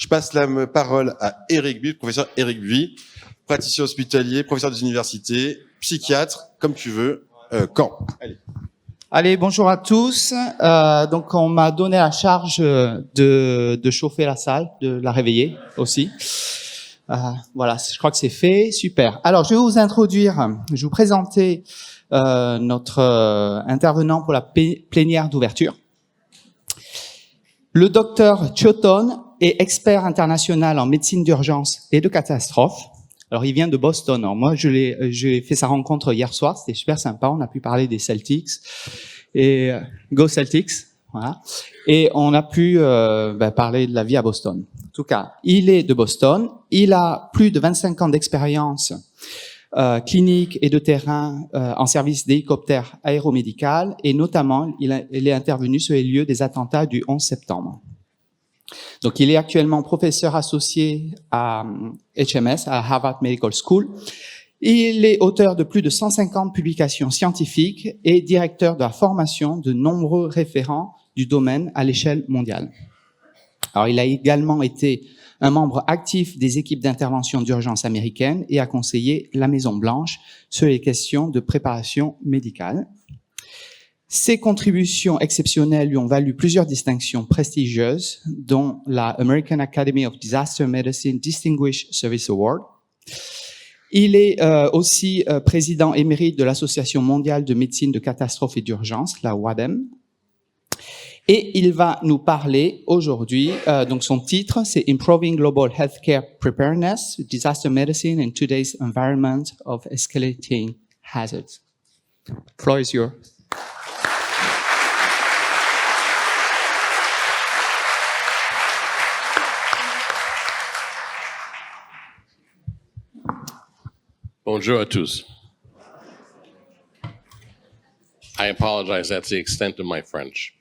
Je passe la parole à Eric Buy, professeur Eric Buy, praticien hospitalier, professeur des universités, psychiatre, comme tu veux, Caen. Allez, bonjour à tous. Donc, on m'a donné la charge de chauffer la salle, de la réveiller aussi. Voilà, je crois que c'est fait. Super. Alors, je vais vous introduire, je vais vous présenter notre intervenant pour la plénière d'ouverture. Le docteur CIOTTONE est expert international en médecine d'urgence et de catastrophe. Alors, il vient de Boston. Alors, moi, j'ai fait sa rencontre hier soir. C'était super sympa. On a pu parler des Celtics et Go Celtics. Voilà. Et on a pu parler de la vie à Boston. En tout cas, il est de Boston. Il a plus de 25 ans d'expérience clinique et de terrain en service d'hélicoptère aéromédical. Et notamment, il est intervenu sur les lieux des attentats du 11 septembre. Donc, il est actuellement professeur associé à HMS, à Harvard Medical School. Il est auteur de plus de 150 publications scientifiques et directeur de la formation de nombreux référents du domaine à l'échelle mondiale. Alors, il a également été un membre actif des équipes d'intervention d'urgence américaines et a conseillé la Maison-Blanche sur les questions de préparation médicale. Ses contributions exceptionnelles lui ont valu plusieurs distinctions prestigieuses, dont la American Academy of Disaster Medicine Distinguished Service Award. Il est aussi président émérite de l'Association mondiale de médecine de catastrophe et d'urgence, la WADEM. Et il va nous parler aujourd'hui, donc son titre, c'est Improving Global Healthcare Preparedness, Disaster Medicine in Today's Environment of Escalating Hazards. The floor is yours. Bonjour à tous. I apologize, that's the extent of my French.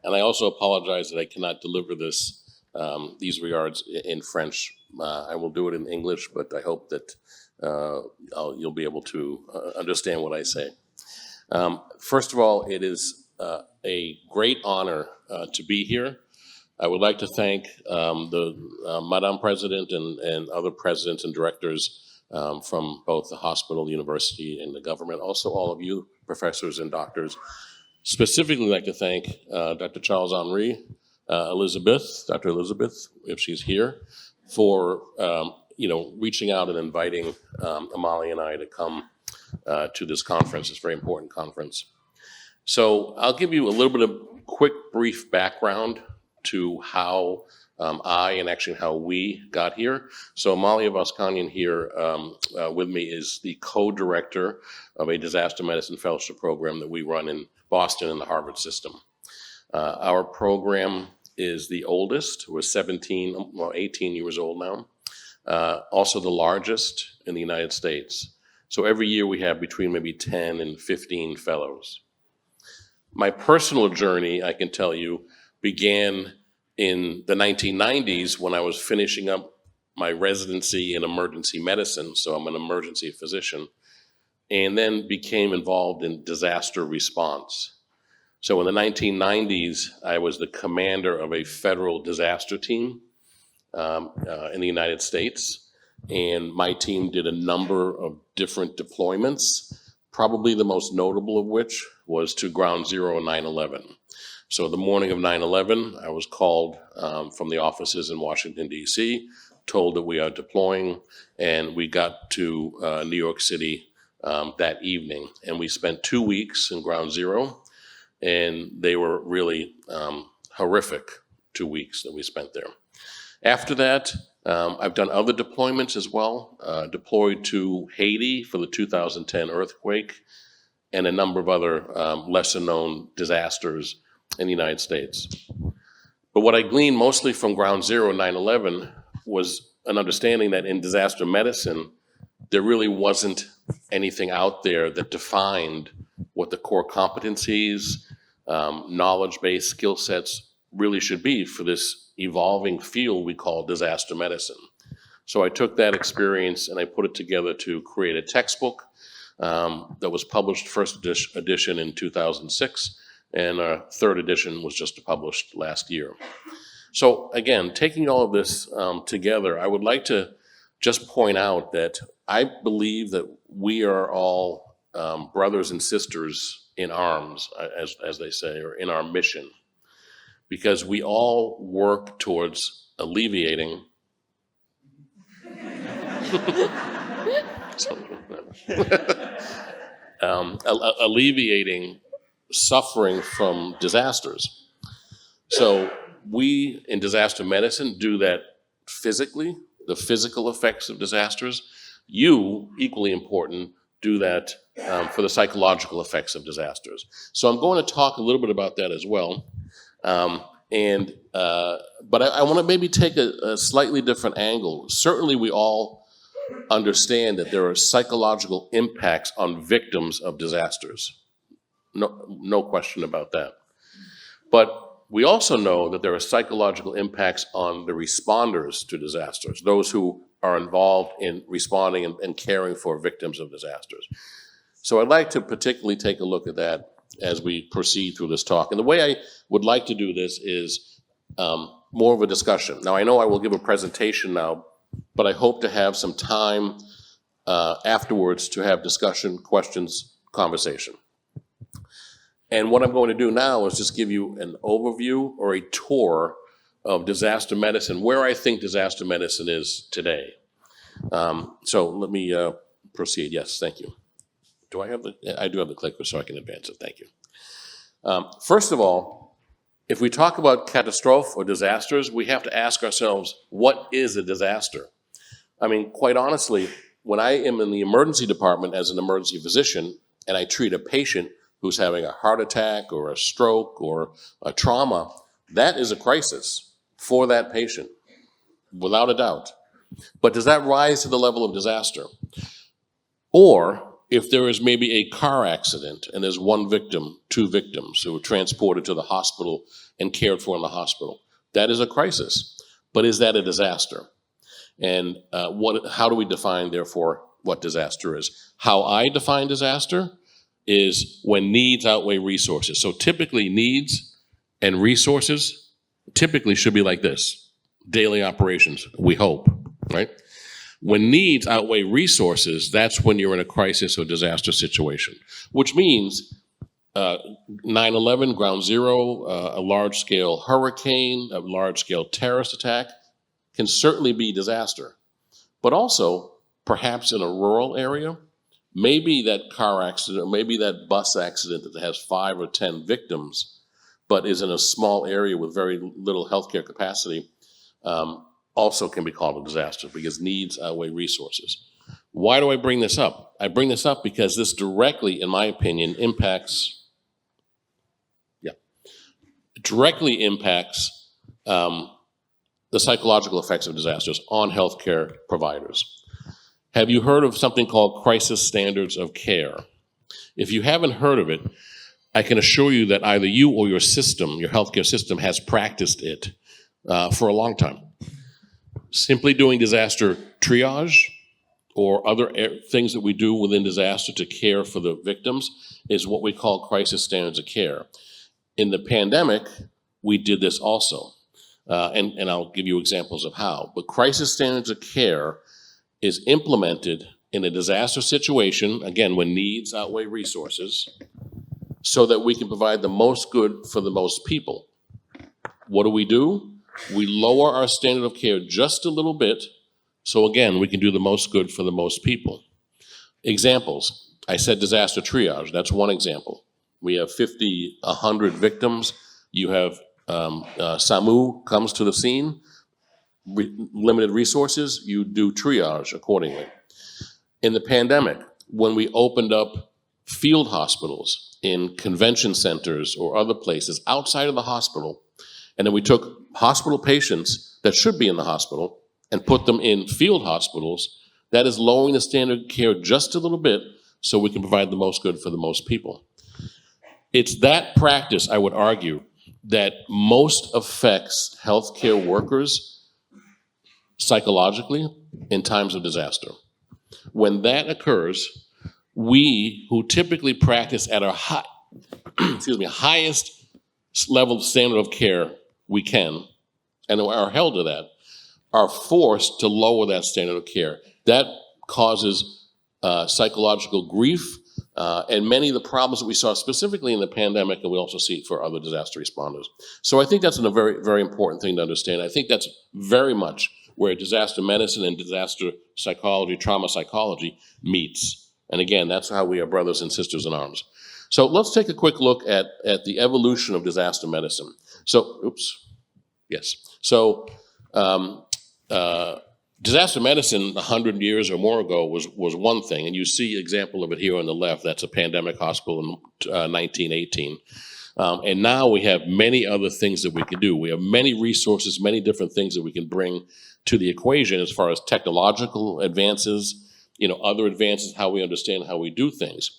And I also apologize that I cannot deliver these regards in French. I will do it in English, but I hope that you'll be able to understand what I say. First of all, it is a great honor to be here. I would like to thank the Madame President and other presidents and directors from both the hospital, the university, and the government. Also, all of you, professors and doctors. Specifically, I'd like to thank Dr. Charles Henry, Dr. Elizabeth, if she's here, for reaching out and inviting Amalie and I to come to this conference. It's a very important conference. So I'll give you a little bit of quick, brief background to how I and actually how we got here. So Amalie Voskanian here with me is the co-director of a disaster medicine fellowship program that we run in Boston in the Harvard system. Our program is the oldest. We're 18 years old now. Also the largest in the United States. So every year we have between maybe 10 and 15 fellows. My personal journey, I can tell you, began in the 1990s when I was finishing up my residency in emergency medicine. So I'm an emergency physician. And then became involved in disaster response. So in the 1990s, I was the commander of a federal disaster team in the United States. And my team did a number of different deployments, probably the most notable of which was to Ground Zero on 9/11. So the morning of 9/11, I was called from the offices in Washington, D.C., told that we are deploying, and we got to New York City that evening. And we spent 2 weeks in Ground Zero, and they were really horrific 2 weeks that we spent there. After that, I've done other deployments as well, deployed to Haiti for the 2010 earthquake, and a number of other lesser-known disasters in the United States. But what I gleaned mostly from Ground Zero 9/11 was an understanding that in disaster medicine, there really wasn't anything out there that defined what the core competencies, knowledge-based skill sets really should be for this evolving field we call disaster medicine. So I took that experience and I put it together to create a textbook that was published first edition in 2006, and our third edition was just published last year. So again, taking all of this together, I would like to just point out that I believe that we are all brothers and sisters in arms, as they say, or in our mission, because we all work towards alleviating alleviating suffering from disasters. So we in disaster medicine do that physically, the physical effects of disasters. You, equally important, do that for the psychological effects of disasters. So I'm going to talk a little bit about that as well. But I want to maybe take a slightly different angle. Certainly we all understand that there are psychological impacts on victims of disasters. No question about that. But we also know that there are psychological impacts on the responders to disasters, those who are involved in responding and caring for victims of disasters. So I'd like to particularly take a look at that as we proceed through this talk. And the way I would like to do this is more of a discussion. Now, I know I will give a presentation now, but I hope to have some time afterwards to have discussion, questions, conversation. And what I'm going to do now is just give you an overview or a tour of disaster medicine, where I think disaster medicine is today. So let me proceed. Yes, thank you. Do I have I do have the clicker, so I can advance it. Thank you. First of all, if we talk about catastrophe or disasters, we have to ask ourselves, what is a disaster? I mean, quite honestly, when I am in the emergency department as an emergency physician and I treat a patient who's having a heart attack or a stroke or a trauma, that is a crisis for that patient, without a doubt. But does that rise to the level of disaster? Or if there is maybe a car accident and there's one victim, two victims who are transported to the hospital and cared for in the hospital, that is a crisis. But is that a disaster? And how do we define, therefore, what disaster is? How I define disaster is when needs outweigh resources. So typically needs and resources typically should be like this. Daily operations, we hope, right? When needs outweigh resources, that's when you're in a crisis or disaster situation, which means 9/11, ground zero, a large-scale hurricane, a large-scale terrorist attack can certainly be disaster. But also, perhaps in a rural area, maybe that car accident, or maybe that bus accident that has 5 or 10 victims, but is in a small area with very little healthcare capacity, also can be called a disaster because needs outweigh resources. Why do I bring this up? I bring this up because this directly, in my opinion, impacts the psychological effects of disasters on healthcare providers. Have you heard of something called crisis standards of care? If you haven't heard of it, I can assure you that either you or your system, your healthcare system, has practiced it for a long time. Simply doing disaster triage or other things that we do within disaster to care for the victims is what we call crisis standards of care. In the pandemic, we did this also. And I'll give you examples of how. But crisis standards of care is implemented in a disaster situation, again, when needs outweigh resources, so that we can provide the most good for the most people. What do? We lower our standard of care just a little bit, so again, we can do the most good for the most people. Examples. I said disaster triage. That's one example. We have 50, 100 victims. You have SAMU comes to the scene, limited resources, you do triage accordingly. In the pandemic, when we opened up field hospitals in convention centers or other places outside of the hospital, and then we took hospital patients that should be in the hospital and put them in field hospitals, that is lowering the standard of care just a little bit so we can provide the most good for the most people. It's that practice, I would argue, that most affects healthcare workers psychologically in times of disaster. When that occurs, we who typically practice at our highest level of standard of care we can, and are held to that, are forced to lower that standard of care. That causes psychological grief and many of the problems that we saw specifically in the pandemic, and we also see for other disaster responders. So I think that's a very, very important thing to understand. I think that's very much where disaster medicine and disaster psychology, trauma psychology meets. And again, that's how we are brothers and sisters in arms. So let's take a quick look at the evolution of disaster medicine. So, So disaster medicine 100 years or more ago was one thing, and you see an example of it here on the left. That's a pandemic hospital in 1918. And now we have many other things that we can do. We have many resources, many different things that we can bring to the equation as far as technological advances, other advances, how we understand how we do things.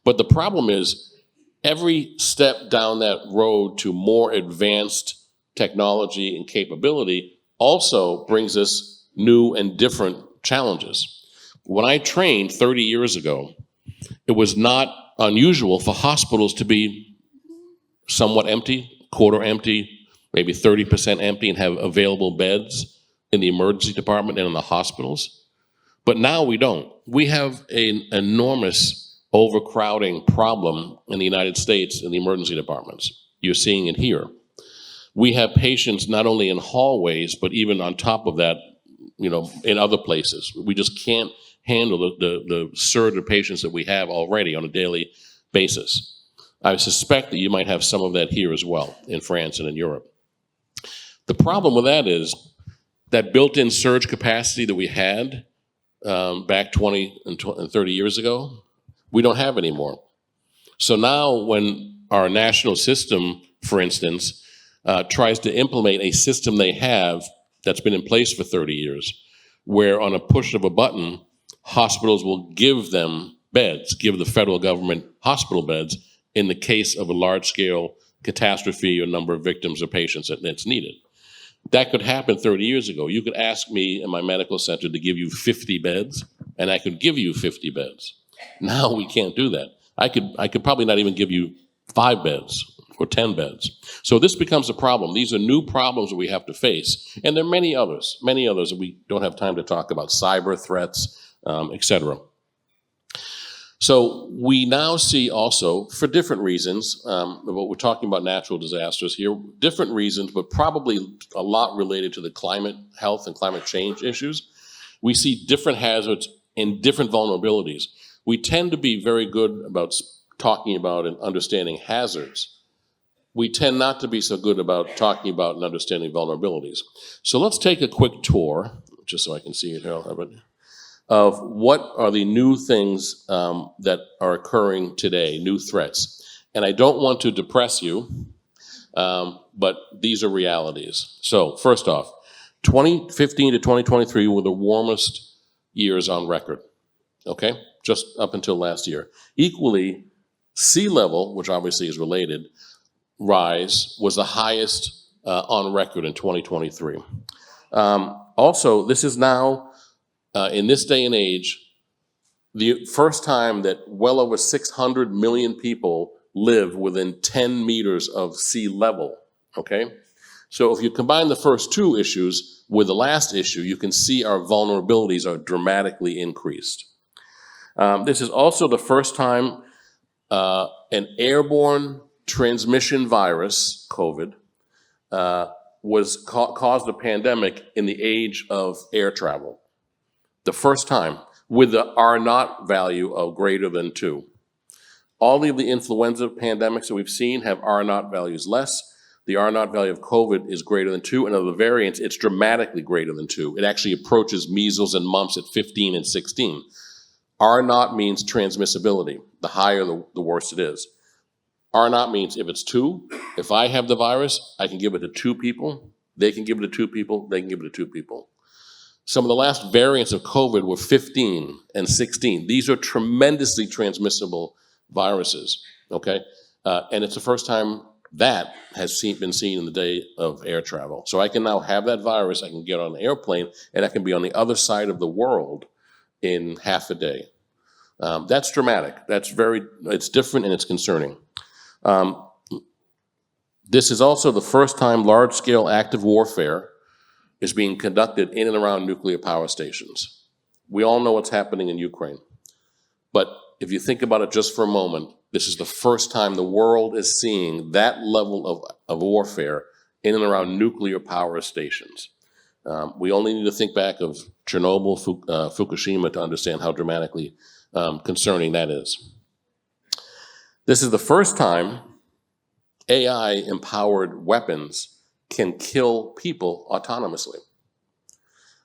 But the problem is every step down that road to more advanced technology and capability also brings us new and different challenges. When I trained 30 years ago, it was not unusual for hospitals to be somewhat empty, quarter empty, maybe 30% empty, and have available beds in the emergency department and in the hospitals. But now we don't. We have an enormous overcrowding problem in the United States in the emergency departments. You're seeing it here. We have patients not only in hallways, but even on top of that, in other places. We just can't handle the surge of patients that we have already on a daily basis. I suspect that you might have some of that here as well, in France and in Europe. The problem with that is that built-in surge capacity that we had back 20 and 30 years ago, we don't have anymore. So now when our national system, for instance, tries to implement a system they have that's been in place for 30 years, where on a push of a button, hospitals will give them beds, give the federal government hospital beds in the case of a large-scale catastrophe or number of victims or patients that's needed. That could happen 30 years ago. You could ask me in my medical center to give you 50 beds, and I could give you 50 beds. Now we can't do that. I could probably not even give you 5 beds or 10 beds. So this becomes a problem. These are new problems that we have to face. And there are many others that we don't have time to talk about, cyber threats, et cetera. So we now see also, for different reasons, but we're talking about natural disasters here, different reasons, but probably a lot related to the climate health and climate change issues. We see different hazards and different vulnerabilities. We tend to be very good about talking about and understanding hazards. We tend not to be so good about talking about and understanding vulnerabilities. So let's take a quick tour, just so I can see it here, of what are the new things that are occurring today, new threats. And I don't want to depress you, but these are realities. So first off, 2015 to 2023 were the warmest years on record, okay? Just up until last year. Equally, sea level, which obviously is related, rise was the highest on record in 2023. Also, this is now, in this day and age, the first time that well over 600 million people live within 10 meters of sea level, okay? So if you combine the first two issues with the last issue, you can see our vulnerabilities are dramatically increased. This is also the first time an airborne transmission virus, COVID, caused a pandemic in the age of air travel. The first time, with the R0 value of greater than 2. All of the influenza pandemics that we've seen have R0 values less. The R0 value of COVID is greater than 2, and of the variants, it's dramatically greater than 2. It actually approaches measles and mumps at 15 and 16. R0 means transmissibility. The higher, the worse it is. R0 means if it's 2, if I have the virus, I can give it to 2 people, they can give it to 2 people, they can give it to 2 people. Some of the last variants of COVID were 15 and 16. These are tremendously transmissible viruses, okay? And it's the first time that has been seen in the day of air travel. So I can now have that virus, I can get on an airplane, and I can be on the other side of the world in half a day. That's dramatic. It's different and it's concerning. This is also the first time large-scale active warfare is being conducted in and around nuclear power stations. We all know what's happening in Ukraine. But if you think about it just for a moment, this is the first time the world is seeing that level of warfare in and around nuclear power stations. We only need to think back of Chernobyl, Fukushima to understand how dramatically concerning that is. This is the first time AI-empowered weapons can kill people autonomously.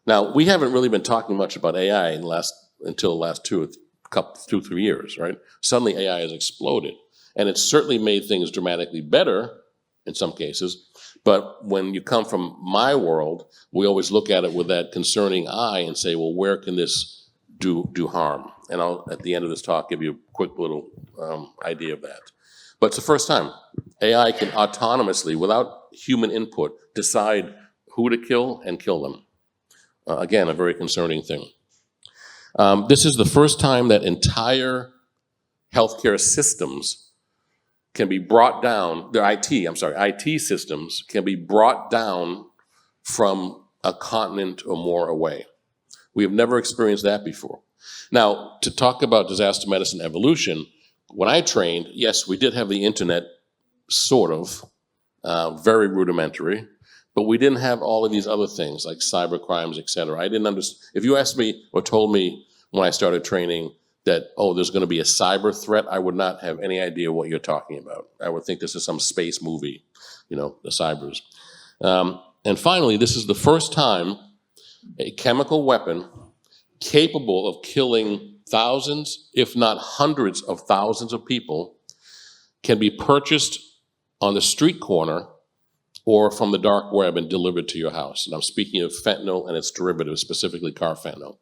Now, we haven't really been talking much about AI until the last 2-3 years, right? Suddenly AI has exploded, and it's certainly made things dramatically better in some cases, but when you come from my world, we always look at it with that concerning eye and say, well, where can this do harm? And I'll, at the end of this talk, give you a quick little idea of that. But it's the first time AI can autonomously, without human input, decide who to kill and kill them. Again, a very concerning thing. This is the first time that entire healthcare systems can be brought down, IT systems can be brought down from a continent or more away. We have never experienced that before. Now, to talk about disaster medicine evolution, when I trained, yes, we did have the internet, sort of, very rudimentary, but we didn't have all of these other things like cyber crimes, et cetera. I didn't understand. If you asked me or told me when I started training that, oh, there's going to be a cyber threat, I would not have any idea what you're talking about. I would think this is some space movie, you know, the cybers. And finally, this is the first time a chemical weapon capable of killing thousands, if not hundreds of thousands of people, can be purchased on the street corner or from the dark web and delivered to your house. And I'm speaking of fentanyl and its derivatives, specifically carfentanil.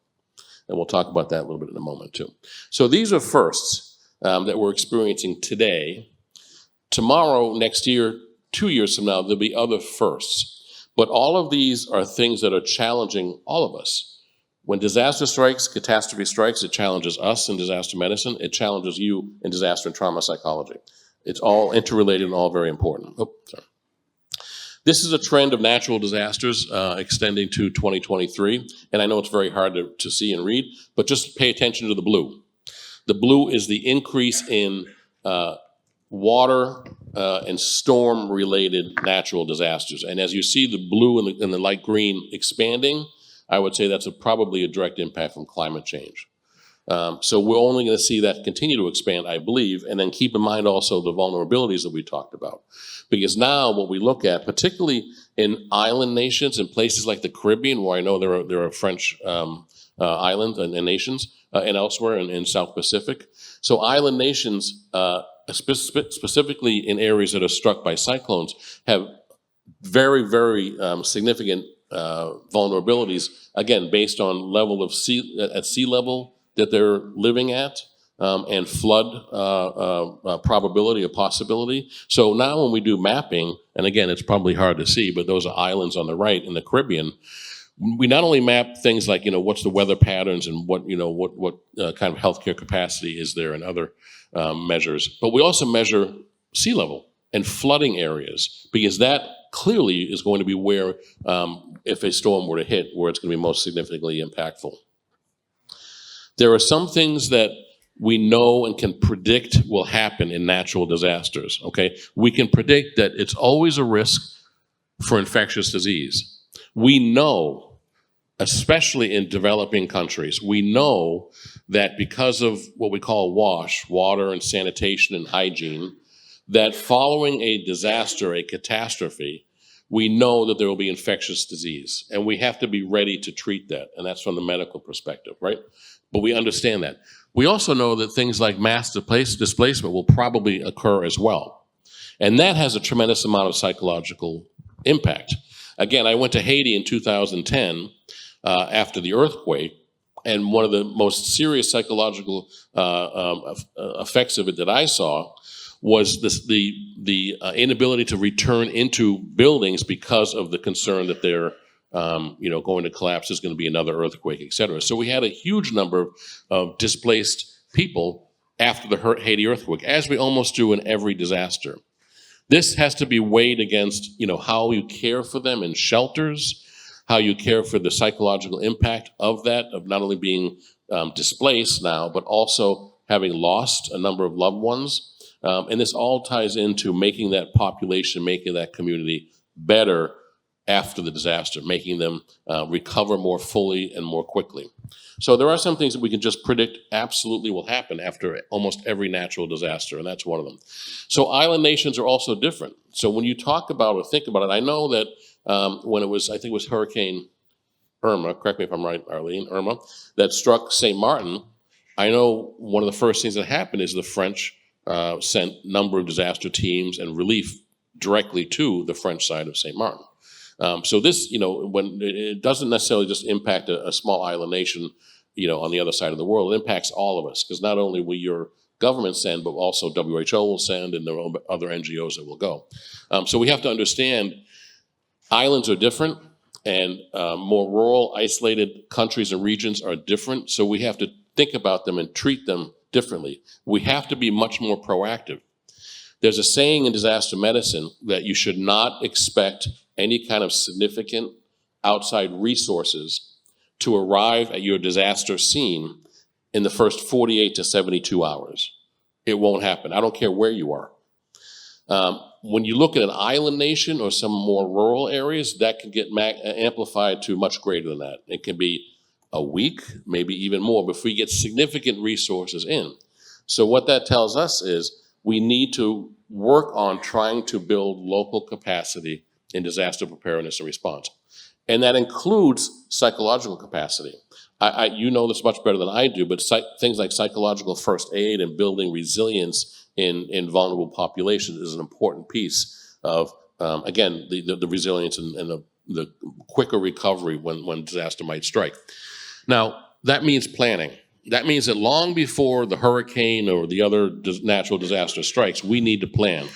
And we'll talk about that a little bit in a moment too. So these are firsts that we're experiencing today. Tomorrow, next year, 2 years from now, there'll be other firsts. But all of these are things that are challenging all of us. When disaster strikes, catastrophe strikes, it challenges us in disaster medicine. It challenges you in disaster and trauma psychology. It's all interrelated and all very important. Oh, sorry. This is a trend of natural disasters extending to 2023. And I know it's very hard to see and read, but just pay attention to the blue. The blue is the increase in water and storm-related natural disasters. And as you see the blue and the light green expanding, I would say that's probably a direct impact from climate change. So we're only going to see that continue to expand, I believe, and then keep in mind also the vulnerabilities that we talked about. Because now what we look at, particularly in island nations and places like the Caribbean, where I know there are French islands and nations, and elsewhere in South Pacific. So island nations, specifically in areas that are struck by cyclones, have very, very significant vulnerabilities, again, based on level of sea level that they're living at, and flood probability or possibility. So now when we do mapping, and again, it's probably hard to see, but those are islands on the right in the Caribbean, we not only map things like, you know, what's the weather patterns and what, you know, what kind of healthcare capacity is there and other measures, but we also measure sea level and flooding areas, because that clearly is going to be where, if a storm were to hit, where it's going to be most significantly impactful. There are some things that we know and can predict will happen in natural disasters, okay? We can predict that it's always a risk for infectious disease. We know, especially in developing countries, we know that because of what we call WASH, water and sanitation and hygiene, that following a disaster, a catastrophe, we know that there will be infectious disease, and we have to be ready to treat that, and that's from the medical perspective, right? But we understand that. We also know that things like mass displacement will probably occur as well. And that has a tremendous amount of psychological impact. Again, I went to Haiti in 2010 after the earthquake, and one of the most serious psychological effects of it that I saw was the inability to return into buildings because of the concern that they're going to collapse, there's going to be another earthquake, et cetera. So we had a huge number of displaced people after the Haiti earthquake, as we almost do in every disaster. This has to be weighed against, how you care for them in shelters, how you care for the psychological impact of that, of not only being displaced now, but also having lost a number of loved ones. And this all ties into making that population, making that community better after the disaster, making them recover more fully and more quickly. So there are some things that we can just predict absolutely will happen after almost every natural disaster, and that's one of them. So island nations are also different. So when you talk about or think about it, I know that when it was, I think it was Hurricane Irma, correct me if I'm right, Arlene, Irma, that struck St. Martin, I know one of the first things that happened is the French sent a number of disaster teams and relief directly to the French side of St. Martin. So this, when it doesn't necessarily just impact a small island nation, on the other side of the world, it impacts all of us, because not only will your government send, but also WHO will send, and there are other NGOs that will go. So we have to understand islands are different, and more rural, isolated countries and regions are different. So we have to think about them and treat them differently. We have to be much more proactive. There's a saying in disaster medicine that you should not expect any kind of significant outside resources to arrive at your disaster scene in the first 48 to 72 hours. It won't happen. I don't care where you are. When you look at an island nation or some more rural areas, that can get amplified to much greater than that. It can be a week, maybe even more, before we get significant resources in. So what that tells us is we need to work on trying to build local capacity in disaster preparedness and response. And that includes psychological capacity. You know this much better than I do, but things like psychological first aid and building resilience in vulnerable populations is an important piece of, again, the resilience and the quicker recovery when disaster might strike. Now, that means planning. That means that long before the hurricane or the other natural disaster strikes, we need to plan.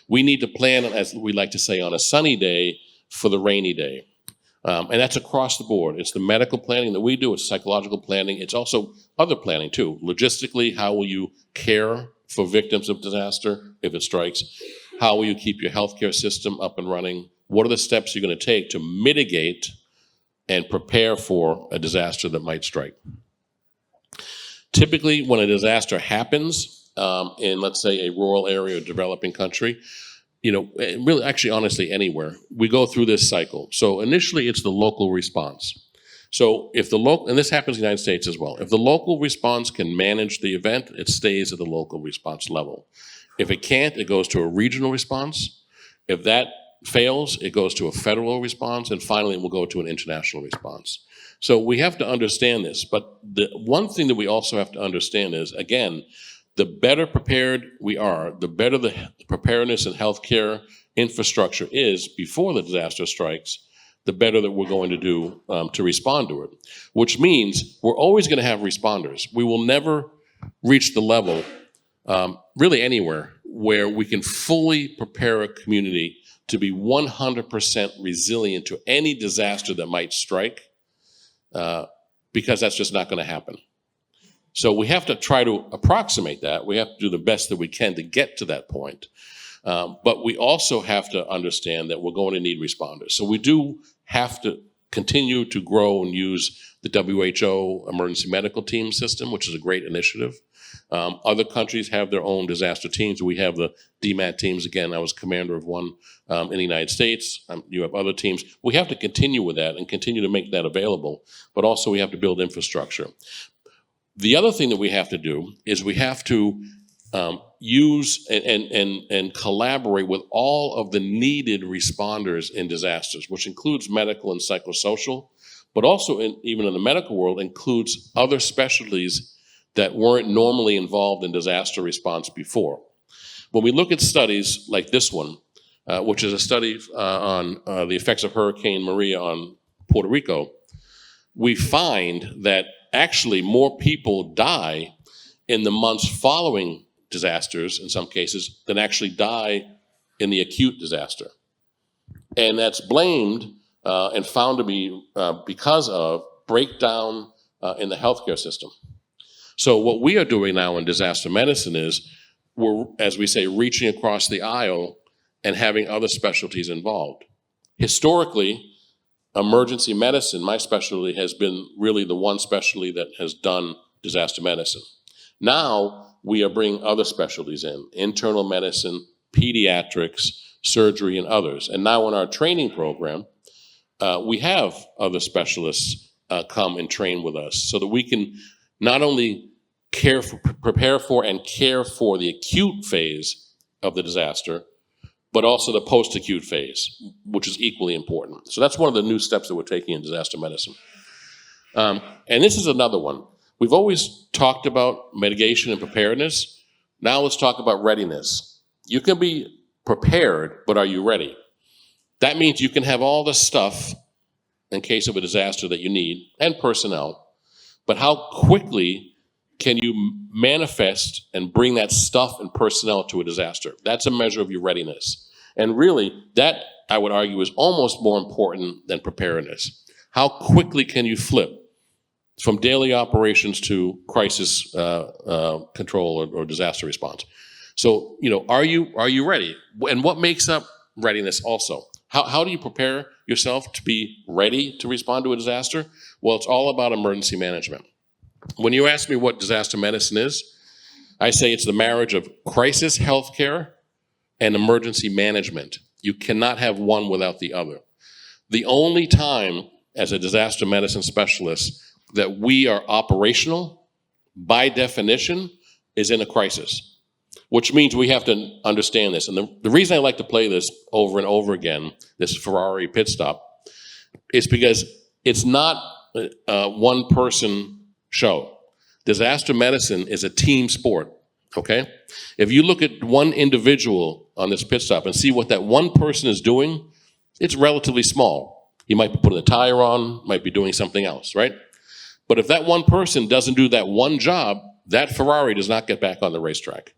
We need to plan, as we like to say, on a sunny day for the rainy day. And that's across the board. It's the medical planning that we do. It's psychological planning. It's also other planning, too. Logistically, how will you care for victims of disaster if it strikes? How will you keep your healthcare system up and running? What are the steps you're going to take to mitigate and prepare for a disaster that might strike? Typically, when a disaster happens in, let's say, a rural area or developing country, really, actually, honestly, anywhere, we go through this cycle. So initially, it's the local response. So if the local, and this happens in the United States as well, if the local response can manage the event, it stays at the local response level. If it can't, it goes to a regional response. If that fails, it goes to a federal response, and finally, it will go to an international response. So we have to understand this, but the one thing that we also have to understand is, again, the better prepared we are, the better the preparedness and healthcare infrastructure is before the disaster strikes, the better that we're going to do to respond to it. Which means we're always going to have responders. We will never reach the level, really anywhere, where we can fully prepare a community to be 100% resilient to any disaster that might strike, because that's just not going to happen. So we have to try to approximate that. We have to do the best that we can to get to that point. But we also have to understand that we're going to need responders. So we do have to continue to grow and use the WHO emergency medical team system, which is a great initiative. Other countries have their own disaster teams. We have the DMAT teams. Again, I was commander of one in the United States. You have other teams. We have to continue with that and continue to make that available, but also we have to build infrastructure. The other thing that we have to do is we have to use and collaborate with all of the needed responders in disasters, which includes medical and psychosocial, but also even in the medical world includes other specialties that weren't normally involved in disaster response before. When we look at studies like this one, which is a study on the effects of Hurricane Maria on Puerto Rico, we find that actually more people die in the months following disasters, in some cases, than actually die in the acute disaster. And that's blamed and found to be because of breakdown in the healthcare system. So what we are doing now in disaster medicine is we're, as we say, reaching across the aisle and having other specialties involved. Historically, emergency medicine, my specialty, has been really the one specialty that has done disaster medicine. Now we are bringing other specialties in, internal medicine, pediatrics, surgery, and others. And now in our training program, we have other specialists come and train with us so that we can not only prepare for and care for the acute phase of the disaster, but also the post-acute phase, which is equally important. So that's one of the new steps that we're taking in disaster medicine. And this is another one. We've always talked about mitigation and preparedness. Now let's talk about readiness. You can be prepared, but are you ready? That means you can have all the stuff in case of a disaster that you need, and personnel, but how quickly can you manifest and bring that stuff and personnel to a disaster? That's a measure of your readiness. And really, that, I would argue, is almost more important than preparedness. How quickly can you flip from daily operations to crisis control or disaster response? So, are you ready? And what makes up readiness also? How do you prepare yourself to be ready to respond to a disaster? Well, it's all about emergency management. When you ask me what disaster medicine is, I say it's the marriage of crisis healthcare and emergency management. You cannot have one without the other. The only time as a disaster medicine specialist that we are operational, by definition, is in a crisis, which means we have to understand this. And the reason I like to play this over and over again, this Ferrari pit stop, is because it's not a one-person show. Disaster medicine is a team sport, okay? If you look at one individual on this pit stop and see what that one person is doing, it's relatively small. He might be putting a tire on, might be doing something else, right? But if that one person doesn't do that one job, that Ferrari does not get back on the racetrack.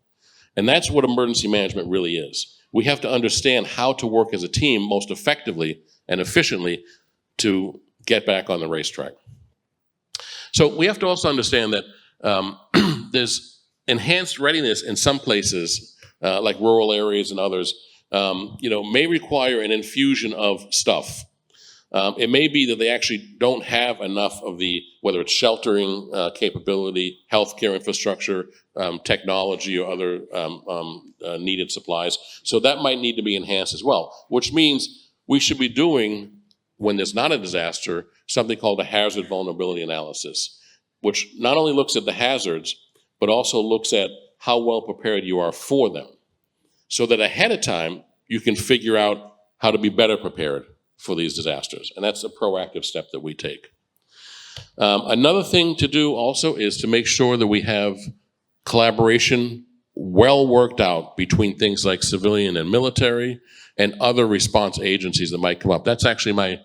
And that's what emergency management really is. We have to understand how to work as a team most effectively and efficiently to get back on the racetrack. So we have to also understand that there's enhanced readiness in some places, like rural areas and others, may require an infusion of stuff. It may be that they actually don't have enough of the, whether it's sheltering capability, healthcare infrastructure, technology, or other needed supplies. So that might need to be enhanced as well, which means we should be doing, when there's not a disaster, something called a hazard vulnerability analysis, which not only looks at the hazards, but also looks at how well prepared you are for them, so that ahead of time, you can figure out how to be better prepared for these disasters. And that's a proactive step that we take. Another thing to do also is to make sure that we have collaboration well worked out between things like civilian and military and other response agencies that might come up. That's actually my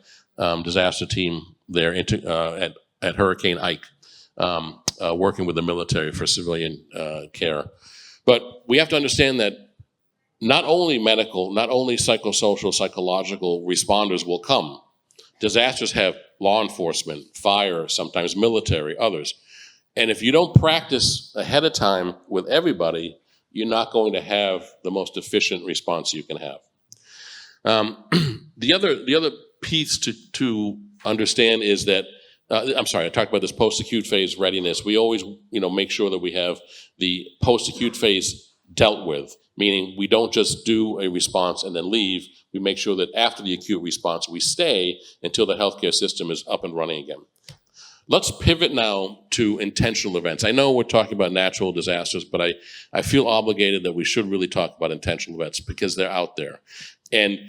disaster team there at Hurricane Ike, working with the military for civilian care. But we have to understand that not only medical, not only psychosocial, psychological responders will come. Disasters have law enforcement, fire, sometimes military, others. And if you don't practice ahead of time with everybody, you're not going to have the most efficient response you can have. The other piece to understand is that, I talked about this post-acute phase readiness. We always, make sure that we have the post-acute phase dealt with, meaning we don't just do a response and then leave. We make sure that after the acute response, we stay until the healthcare system is up and running again. Let's pivot now to intentional events. I know we're talking about natural disasters, but I feel obligated that we should really talk about intentional events because they're out there. And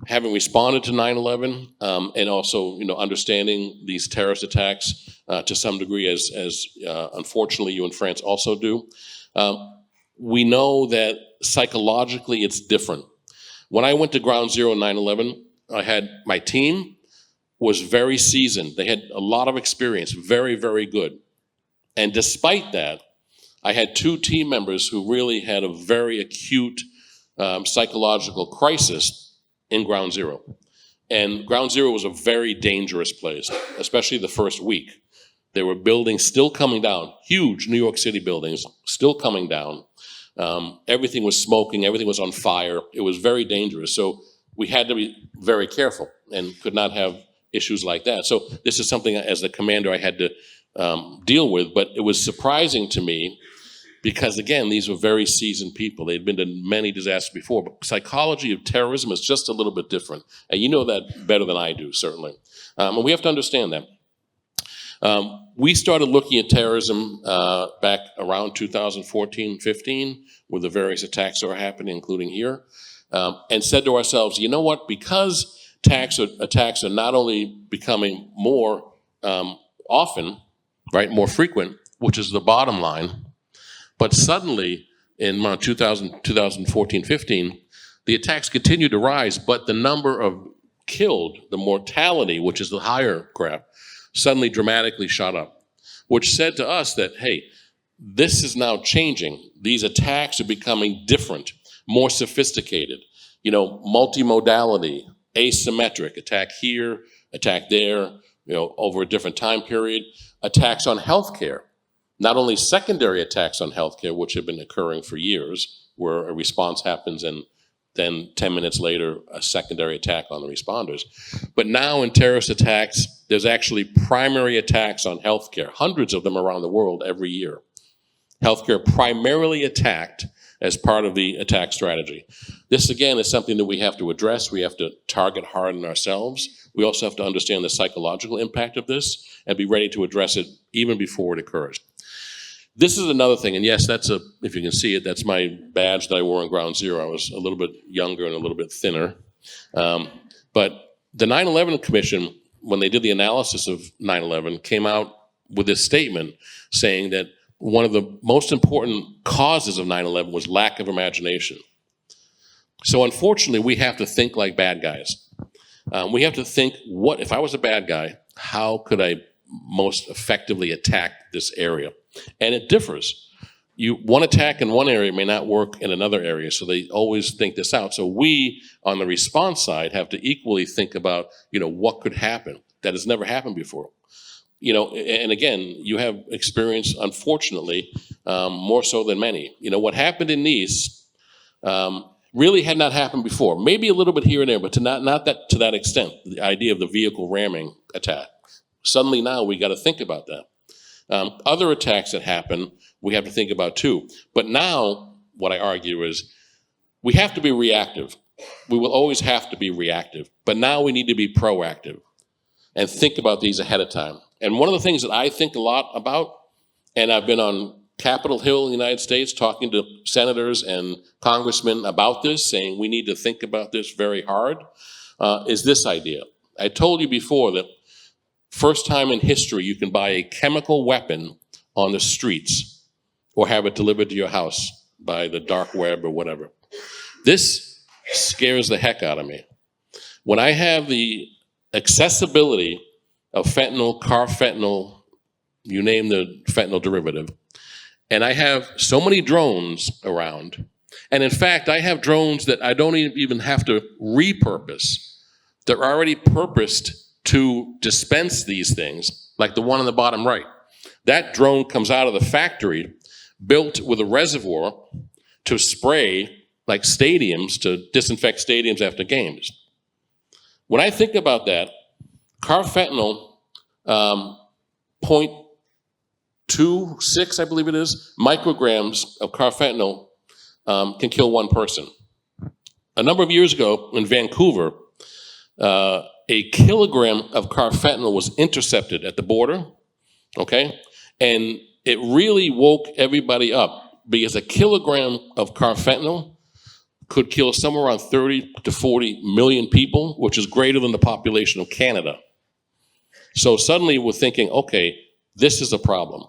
having responded to 9/11 and also, understanding these terrorist attacks to some degree, as unfortunately you in France also do, we know that psychologically it's different. When I went to Ground Zero in 9/11, I had my team was very seasoned. They had a lot of experience, very, very good. And despite that, I had two team members who really had a very acute psychological crisis in Ground Zero. And Ground Zero was a very dangerous place, especially the first week. There were buildings still coming down, huge New York City buildings still coming down. Everything was smoking, everything was on fire. It was very dangerous. So we had to be very careful and could not have issues like that. So this is something as the commander I had to deal with, but it was surprising to me because, again, these were very seasoned people. They'd been to many disasters before, but psychology of terrorism is just a little bit different. And you know that better than I do, certainly. And we have to understand that. We started looking at terrorism back around 2014-15 with the various attacks that were happening, including here, and said to ourselves, you know what, because attacks are not only becoming more often, right, more frequent, which is the bottom line, but suddenly in 2014-15, the attacks continued to rise, but the number of killed, the mortality, which is the higher graph, suddenly dramatically shot up, which said to us that, hey, this is now changing. These attacks are becoming different, more sophisticated, you know, multimodality, asymmetric, attack here, attack there, you know, over a different time period, attacks on healthcare. Not only secondary attacks on healthcare, which have been occurring for years, where a response happens and then 10 minutes later, a secondary attack on the responders. But now in terrorist attacks, there's actually primary attacks on healthcare, hundreds of them around the world every year. Healthcare primarily attacked as part of the attack strategy. This, again, is something that we have to address. We have to target hard on ourselves. We also have to understand the psychological impact of this and be ready to address it even before it occurs. This is another thing, and yes, that's if you can see it, that's my badge that I wore on Ground Zero. I was a little bit younger and a little bit thinner. But the 9/11 Commission, when they did the analysis of 9/11, came out with this statement saying that one of the most important causes of 9/11 was lack of imagination. So unfortunately, we have to think like bad guys. We have to think, what if I was a bad guy, how could I most effectively attack this area? And it differs. One attack in one area may not work in another area, so they always think this out. So we, on the response side, have to equally think about, you know, what could happen that has never happened before. You know, and again, you have experience, unfortunately, more so than many. You know, what happened in Nice really had not happened before. Maybe a little bit here and there, but not that to that extent. The idea of the vehicle ramming attack. Suddenly now we got to think about that. Other attacks that happen, we have to think about too. But now, what I argue is, we have to be reactive. We will always have to be reactive. But now we need to be proactive and think about these ahead of time. And one of the things that I think a lot about, and I've been on Capitol Hill in the United States talking to senators and congressmen about this, saying we need to think about this very hard, is this idea. I told you before that first time in history you can buy a chemical weapon on the streets or have it delivered to your house by the dark web or whatever. This scares the heck out of me. When I have the accessibility of fentanyl, carfentanil, you name the fentanyl derivative, and I have so many drones around, and in fact I have drones that I don't even have to repurpose. They're already purposed to dispense these things, like the one on the bottom right. That drone comes out of the factory, built with a reservoir to spray, like stadiums, to disinfect stadiums after games. When I think about that, carfentanil, 0.26, I believe it is, micrograms of carfentanil can kill one person. A number of years ago in Vancouver, a kilogram of carfentanil was intercepted at the border, okay? And it really woke everybody up because a kilogram of carfentanil could kill somewhere around 30 to 40 million people, which is greater than the population of Canada. So suddenly we're thinking, okay, this is a problem.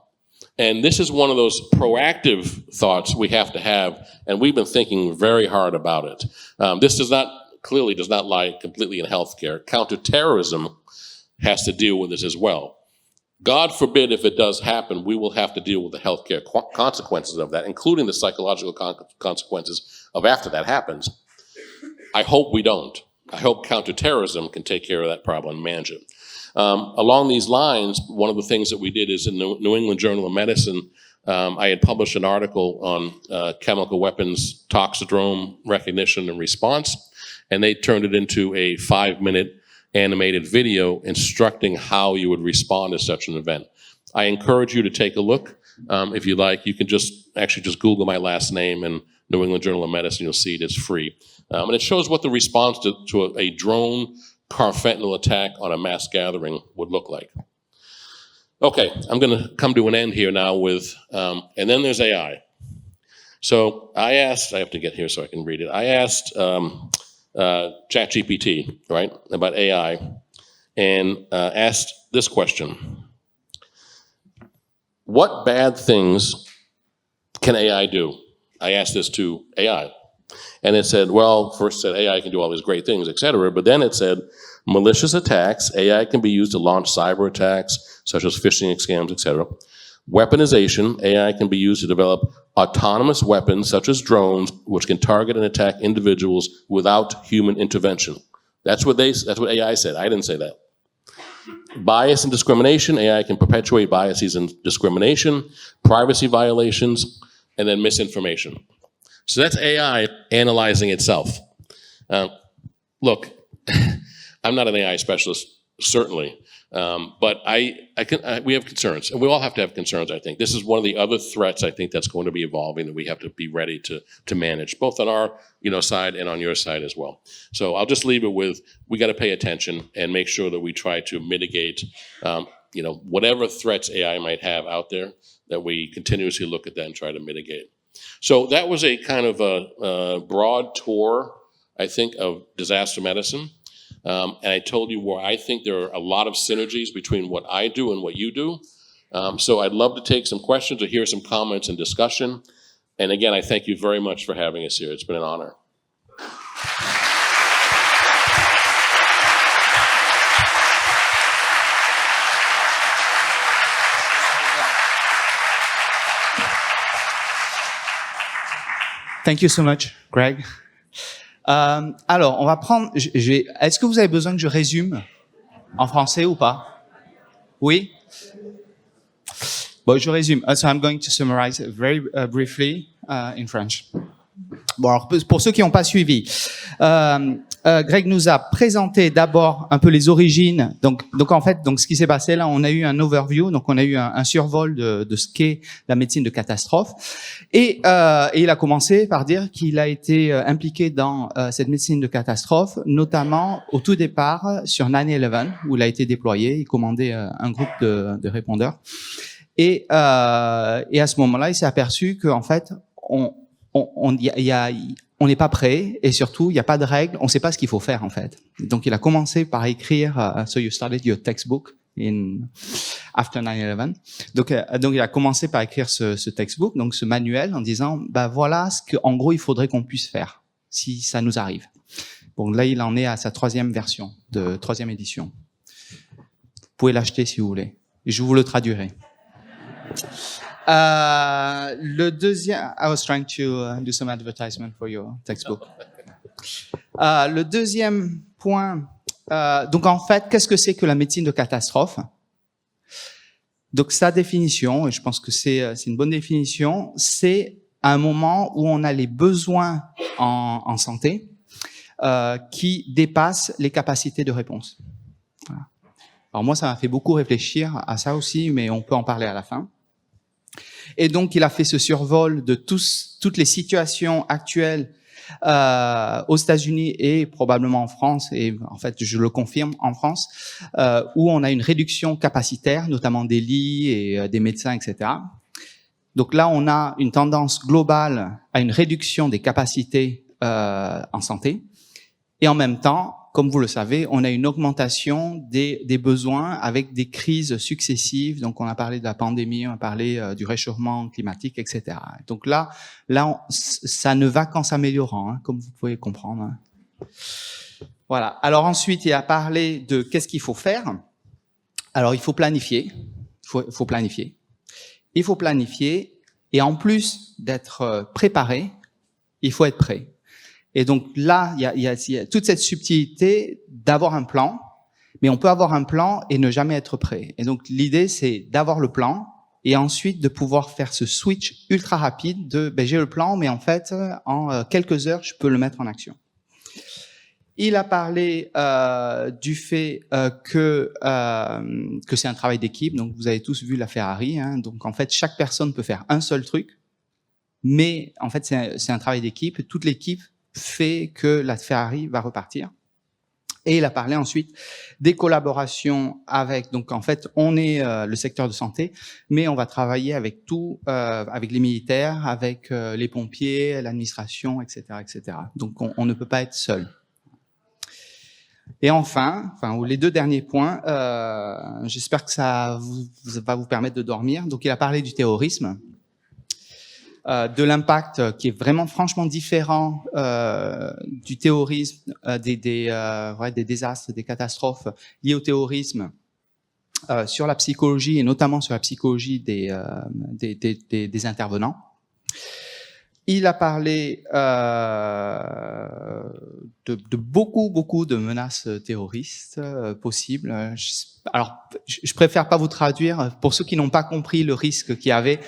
And this is one of those proactive thoughts we have to have, and we've been thinking very hard about it. This clearly does not lie completely in healthcare. Counterterrorism has to deal with this as well. God forbid if it does happen, we will have to deal with the healthcare consequences of that, including the psychological consequences of after that happens. I hope we don't. I hope counterterrorism can take care of that problem and manage it. Along these lines, one of the things that we did is in the New England Journal of Medicine, I had published an article on chemical weapons toxidrome recognition and response, and they turned it into a 5-minute animated video instructing how you would respond to such an event. I encourage you to take a look. If you like, you can just Google my last name and New England Journal of Medicine. You'll see it. It's free. And it shows what the response to a drone carfentanil attack on a mass gathering would look like. Okay, I'm going to come to an end here now with, and then there's AI. So I have to get here so I can read it. I asked ChatGPT, right, about AI, and asked this question. What bad things can AI do? I asked this to AI. And it said, well, first said AI can do all these great things, et cetera. But then it said, malicious attacks, AI can be used to launch cyber attacks, such as phishing scams, et cetera. Weaponization, AI can be used to develop autonomous weapons, such as drones, which can target and attack individuals without human intervention. That's what AI said. I didn't say that. Bias and discrimination, AI can perpetuate biases and discrimination, privacy violations, and then misinformation. So that's AI analyzing itself. Look, I'm not an AI specialist, certainly, but we have concerns, and we all have to have concerns, I think. This is one of the other threats, I think, that's going to be evolving that we have to be ready to manage, both on our side and on your side as well. So I'll just leave it with, we got to pay attention and make sure that we try to mitigate whatever threats AI might have out there, that we continuously look at that and try to mitigate. So that was a kind of a broad tour, I think, of disaster medicine. And I told you where I think there are a lot of synergies between what I do and what you do. So I'd love to take some questions or hear some comments and discussion. And again, I thank you very much for having us here. It's been an honor. Thank you so much, Greg. Alors, on va prendre. Est-ce que vous avez besoin que je résume en français ou pas? Oui. Bon, je résume. So I'm going to summarize very briefly in French. Bon, alors pour ceux qui n'ont pas suivi, Greg nous a présenté d'abord un peu les origines. Donc en fait, ce qui s'est passé là, on a eu un overview, donc on a eu un survol de ce qu'est la médecine de catastrophe, et il a commencé par dire qu'il a été impliqué dans cette médecine de catastrophe, notamment au tout départ sur 9/11 où il a été déployé, il commandait un groupe de répondeurs, et à ce moment-là, il s'est aperçu qu'en fait, on n'est pas prêt, et surtout il n'y a pas de règles, on ne sait pas ce qu'il faut faire en fait. Donc il a commencé par écrire so you started your textbook after 9/11. Donc il a commencé par écrire ce textbook, donc ce manuel, en disant voilà ce qu'en gros il faudrait qu'on puisse faire si ça nous arrive. Bon, là il en est à sa troisième édition. Vous pouvez l'acheter si vous voulez, et je vous le traduirai. Le deuxième, I was trying to do some advertisement for your textbook. Le deuxième point, donc en fait, qu'est-ce que c'est que la médecine de catastrophe? Donc sa définition, et je pense que c'est une bonne définition, c'est un moment où on a les besoins en santé qui dépassent les capacités de réponse. Voilà. Alors moi, ça m'a fait beaucoup réfléchir à ça aussi, mais on peut en parler à la fin. Et donc, il a fait ce survol de toutes les situations actuelles aux États-Unis et probablement en France, et en fait, je le confirme, en France, où on a une réduction capacitaire, notamment des lits et des médecins, etc. Donc là, on a une tendance globale à une réduction des capacités en santé. Et en même temps, comme vous le savez, on a une augmentation des besoins avec des crises successives. Donc, on a parlé de la pandémie, on a parlé du réchauffement climatique, etc. Donc là, ça ne va qu'en s'améliorant, hein, comme vous pouvez comprendre. Hein. Voilà. Alors ensuite, il a parlé de qu'est-ce qu'il faut faire. Alors, il faut planifier. Il faut planifier. Il faut planifier. Et en plus d'être préparé, il faut être prêt. Et donc là, il y a toute cette subtilité d'avoir un plan, mais on peut avoir un plan et ne jamais être prêt. Et donc l'idée, c'est d'avoir le plan et ensuite de pouvoir faire ce switch ultra rapide de j'ai le plan, mais en fait, en quelques heures, je peux le mettre en action. Il a parlé du fait que c'est un travail d'équipe. Donc, vous avez tous vu la Ferrari. Hein, donc, en fait, chaque personne peut faire un seul truc. Mais, en fait, c'est un travail d'équipe. Toute l'équipe fait que la Ferrari va repartir. Et il a parlé ensuite des collaborations avec, donc en fait, on est le secteur de santé, mais on va travailler avec tout, avec les militaires, avec les pompiers, l'administration, etc., etc. Donc on ne peut pas être seul. Et enfin, les 2 derniers points, j'espère que ça va vous permettre de dormir. Donc il a parlé du terrorisme. De l'impact qui est vraiment franchement différent du terrorisme, des désastres, des catastrophes liées au terrorisme sur la psychologie et notamment sur la psychologie des intervenants. Il a parlé de beaucoup de menaces terroristes possibles. Alors, je préfère pas vous traduire. Pour ceux qui n'ont pas compris le risque qu'il y avait,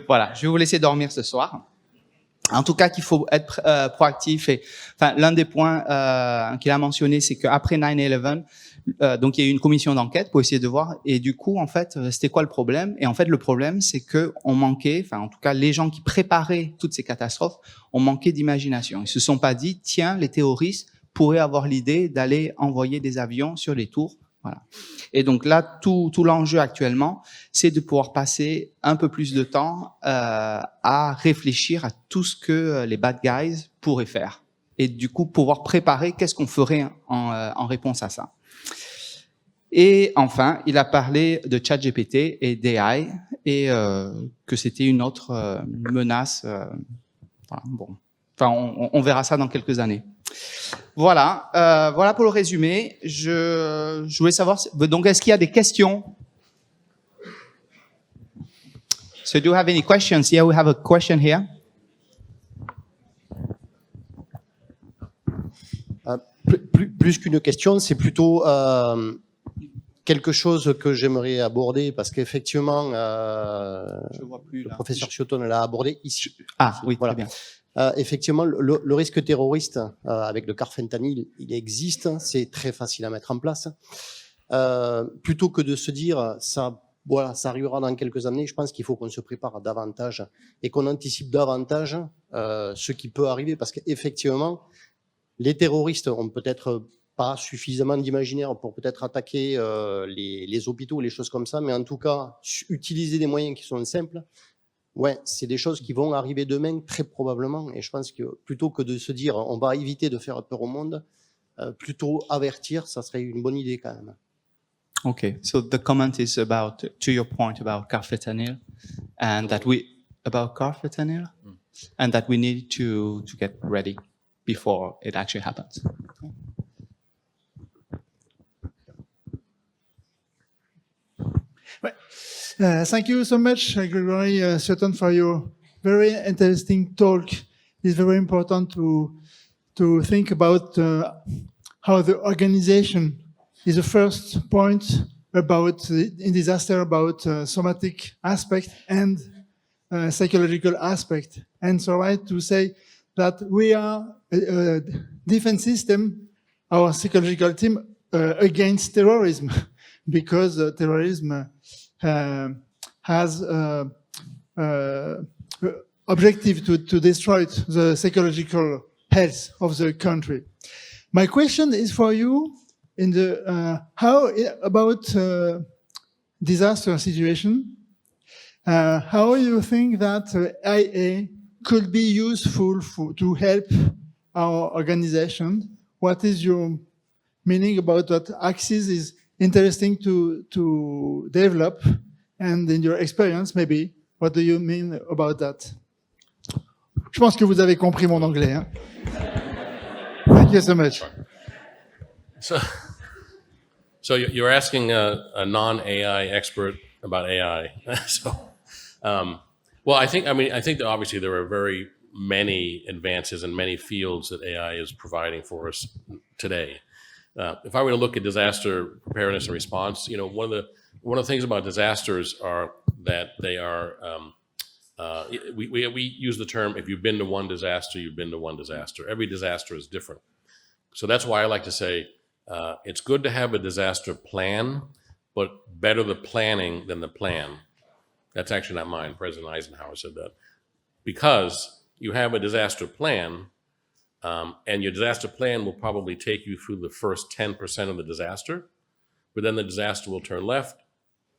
voilà, je vais vous laisser dormir ce soir. En tout cas, qu'il faut être proactif. Et l'un des points qu'il a mentionné, c'est qu'après 9/11, donc il y a eu une commission d'enquête pour essayer de voir. Et du coup, en fait, c'était quoi le problème? Et en fait, le problème, c'est que on manquait, en tout cas, les gens qui préparaient toutes ces catastrophes, ont manqué d'imagination. Ils se sont pas dit, tiens, les terroristes pourraient avoir l'idée d'aller envoyer des avions sur les tours. Voilà. Et donc là, tout l'enjeu actuellement, c'est de pouvoir passer un peu plus de temps à réfléchir à tout ce que les bad guys pourraient faire. Et du coup, pouvoir préparer qu'est-ce qu'on ferait en réponse à ça. Et enfin, il a parlé de ChatGPT et d'AI et que c'était une autre menace. Voilà, bon. On verra ça dans quelques années. Voilà, voilà pour le résumé. Je voulais savoir, donc est-ce qu'il y a des questions? So do you have any questions? Yeah, we have a question here. Plus qu'une question, c'est plutôt quelque chose que j'aimerais aborder parce qu'effectivement, le professeur CIOTTONE l'a abordé ici. Ah oui, voilà. Très bien. Effectivement, le risque terroriste avec le carfentanyl, il existe, c'est très facile à mettre en place. Plutôt que de se dire ça arrivera dans quelques années, je pense qu'il faut qu'on se prépare davantage et qu'on anticipe davantage ce qui peut arriver, parce qu'effectivement, les terroristes ont peut-être pas suffisamment d'imaginaire pour peut-être attaquer les hôpitaux, les choses comme ça, mais en tout cas, utiliser des moyens qui sont simples. Ouais, c'est des choses qui vont arriver demain, très probablement. Et je pense que plutôt que de se dire on va éviter de faire peur au monde, plutôt avertir, ça serait une bonne idée quand même. Okay, so the comment is about, to your point about carfentanyl, and that we need to get ready before it actually happens. Thank you so much, Gregory R, for your very interesting talk. It's very important to think about how the organization is the first point about in disaster, about somatic aspect and psychological aspect. And so I to say that we are a defense system, our psychological team, against terrorism, because terrorism has objective to destroy the psychological health of the country. My question is for you in the how about disaster situation. How you think that IA could be useful to help our organization? What is your meaning about what Axis is interesting to develop, and in your experience, maybe, what do you mean about that? Je pense que vous avez compris mon anglais. Hein? Thank you so much. So you're asking a non-AI expert about AI. Well, I think that obviously there are very many advances in many fields that AI is providing for us today. If I were to look at disaster preparedness and response, one of the things about disasters are that they are, we use the term, if you've been to one disaster, you've been to one disaster. Every disaster is different. So that's why I like to say it's good to have a disaster plan, but better the planning than the plan. That's actually not mine. President Eisenhower said that. Because you have a disaster plan, and your disaster plan will probably take you through the first 10% of the disaster, but then the disaster will turn left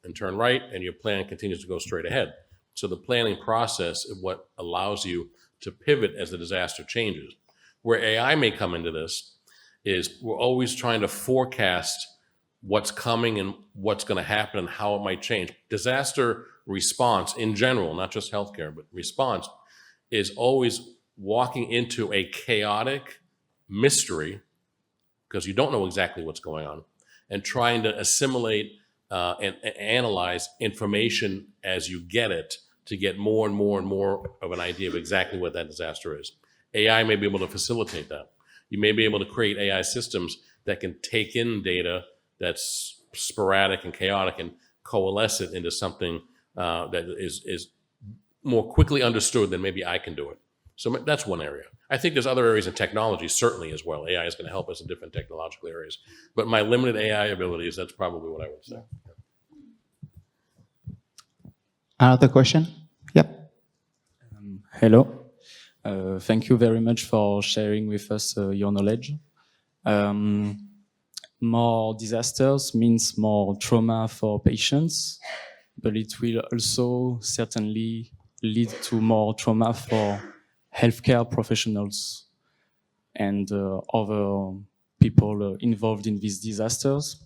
and turn right, and your plan continues to go straight ahead. So the planning process is what allows you to pivot as the disaster changes. Where AI may come into this is we're always trying to forecast what's coming and what's going to happen and how it might change. Disaster response in general, not just healthcare, but response is always walking into a chaotic mystery because you don't know exactly what's going on and trying to assimilate and analyze information as you get it to get more and more and more of an idea of exactly what that disaster is. AI may be able to facilitate that. You may be able to create AI systems that can take in data that's sporadic and chaotic and coalesce it into something that is more quickly understood than maybe I can do it. So that's one area. I think there's other areas in technology certainly as well. AI is going to help us in different technological areas. But my limited AI abilities, that's probably what I would say. Another question? Yep. Hello. Thank you very much for sharing with us your knowledge. More disasters means more trauma for patients, but it will also certainly lead to more trauma for healthcare professionals and other people involved in these disasters.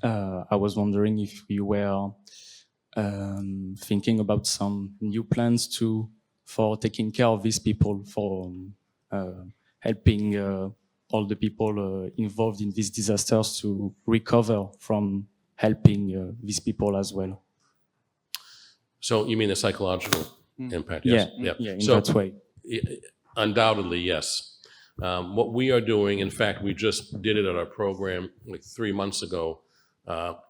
I was wondering if you were thinking about some new plans for taking care of these people, for helping all the people involved in these disasters to recover from helping these people as well. So you mean the psychological impact? Yes. Yeah, in that way. Undoubtedly, yes. What we are doing, in fact, we just did it at our program like 3 months ago,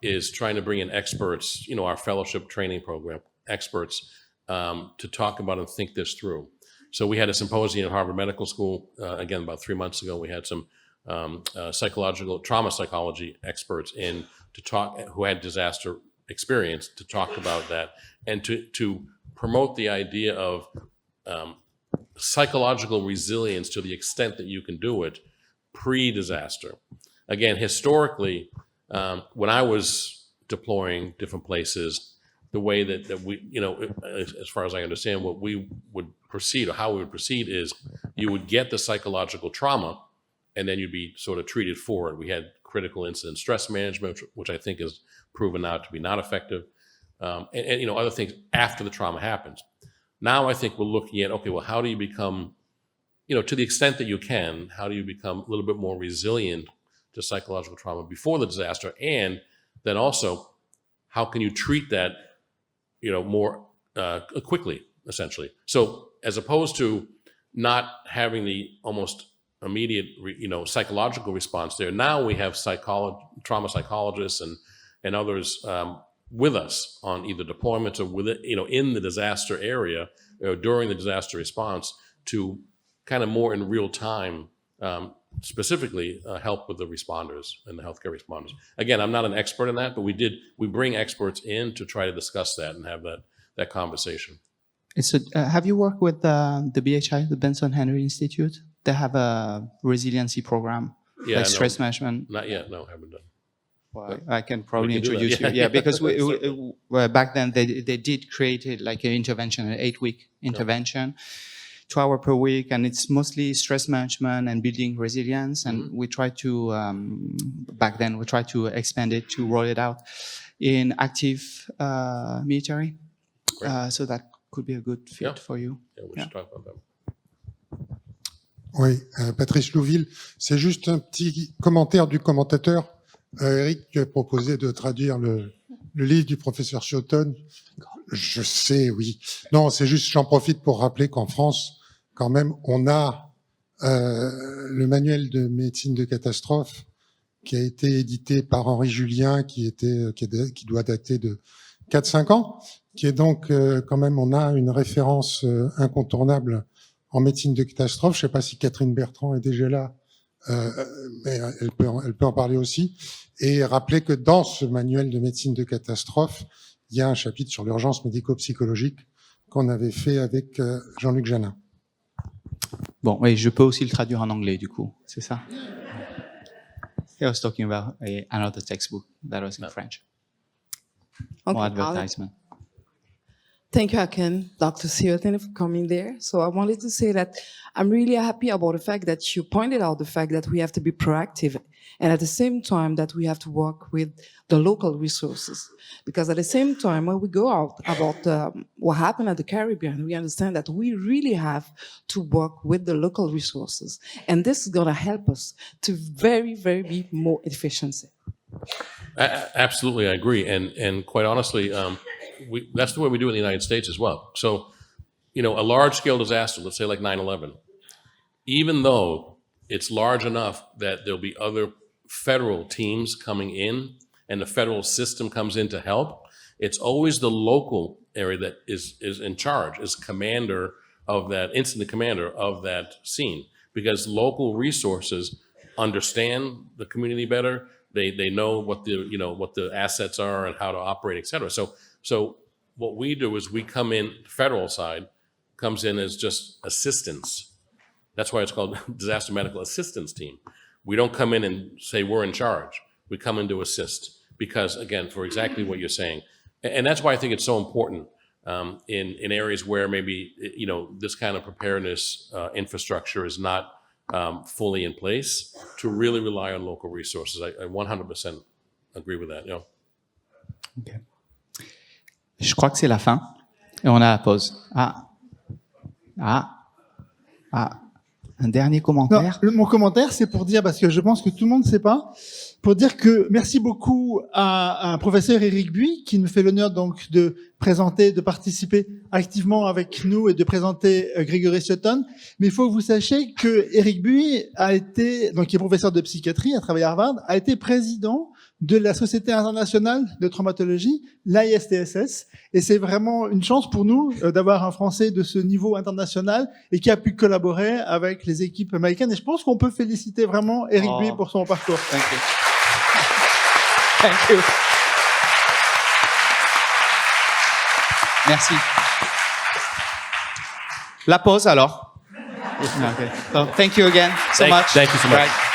is trying to bring in experts, our fellowship training program, experts, to talk about and think this through. So we had a symposium at Harvard Medical School, again, about 3 months ago. We had some trauma psychology experts in to talk, who had disaster experience, to talk about that and to promote the idea of psychological resilience to the extent that you can do it pre-disaster. Again, historically, when I was deploying different places, the way that we, as far as I understand, what we would proceed or how we would proceed is you would get the psychological trauma and then you'd be sort of treated for it. We had critical incident stress management, which I think is proven out to be not effective, and other things after the trauma happens. Now I think we're looking at, okay, well, how do you become, to the extent that you can, how do you become a little bit more resilient to psychological trauma before the disaster? And then also, how can you treat that, more quickly, essentially? So as opposed to not having the almost immediate, psychological response there, now we have trauma psychologists and others with us on either deployments or with it, in the disaster area during the disaster response to kind of more in real time, specifically help with the responders and the healthcare responders. Again, I'm not an expert in that, but we bring experts in to try to discuss that and have that conversation. Have you worked with the BHI, the Benson Henry Institute? They have a resiliency program, like stress management. Not yet, no, I haven't done. Well, I can probably introduce you. Yeah, because back then they did create it like an intervention, an 8-week intervention, 2 hours per week, and it's mostly stress management and building resilience. And we tried to back then we tried to expand it to roll it out in active military. So that could be a good fit for you. Yeah, we should talk about that. Oui, Patrice Louville, c'est juste un petit commentaire du commentateur. Eric proposait de traduire le livre du professeur CIOTTONE. Je sais, oui. Non, c'est juste, j'en profite pour rappeler qu'en France, quand même, on a le manuel de médecine de catastrophe qui a été édité par Henri Julien, qui doit dater de 4-5 ans, qui est donc quand même, on a une référence incontournable en médecine de catastrophe. Je ne sais pas si Catherine Bertrand est déjà là mais elle peut en parler aussi. Et rappeler que dans ce manuel de médecine de catastrophe, il y a un chapitre sur l'urgence médico-psychologique qu'on avait fait avec Jean-Luc Janin. Bon, oui, je peux aussi le traduire en anglais, du coup, c'est ça? I was talking about another textbook that was in French. More advertisement. Thank you again, Dr. CIOTTONE, for coming there. So I wanted to say that I'm really happy about the fact that you pointed out the fact that we have to be proactive and at the same time that we have to work with the local resources. Because at the same time, when we go out about what happened at the Caribbean, we understand that we really have to work with the local resources. And this is going to help us to very be more efficiency. Absolutely, I agree. And quite honestly, that's the way we do it in the United States as well. So, a large-scale disaster, let's say like 9/11, even though it's large enough that there'll be other federal teams coming in and the federal system comes in to help, it's always the local area that is in charge, is commander of that, incident commander of that scene, because local resources understand the community better. They know what the assets are and how to operate, et cetera. So what we do is we come in, the federal side comes in as just assistance. That's why it's called Disaster Medical Assistance Team. We don't come in and say we're in charge. We come in to assist because, again, for exactly what you're saying. And that's why I think it's so important in areas where maybe, this kind of preparedness infrastructure is not fully in place, to really rely on local resources. I 100% agree with that. Okay. Je crois que c'est la fin et on a la pause. Un dernier commentaire. Non, mon commentaire, c'est pour dire, parce que je pense que tout le monde ne sait pas, pour dire que merci beaucoup à professeur Éric Buy, qui nous fait l'honneur donc de présenter, de participer activement avec nous et de présenter Gregory CIOTTONE. Mais il faut que vous sachiez que Éric Buy a été, donc qui est professeur de psychiatrie, a travaillé à Harvard, a été président de la Société internationale de traumatologie, l'ISTSS, et c'est vraiment une chance pour nous d'avoir un Français de ce niveau international et qui a pu collaborer avec les équipes américaines. Et je pense qu'on peut féliciter vraiment Éric Buy pour son parcours. Thank you. Thank you. Merci. La pause alors. Okay. So, thank you again so much. Thank you so much. Right.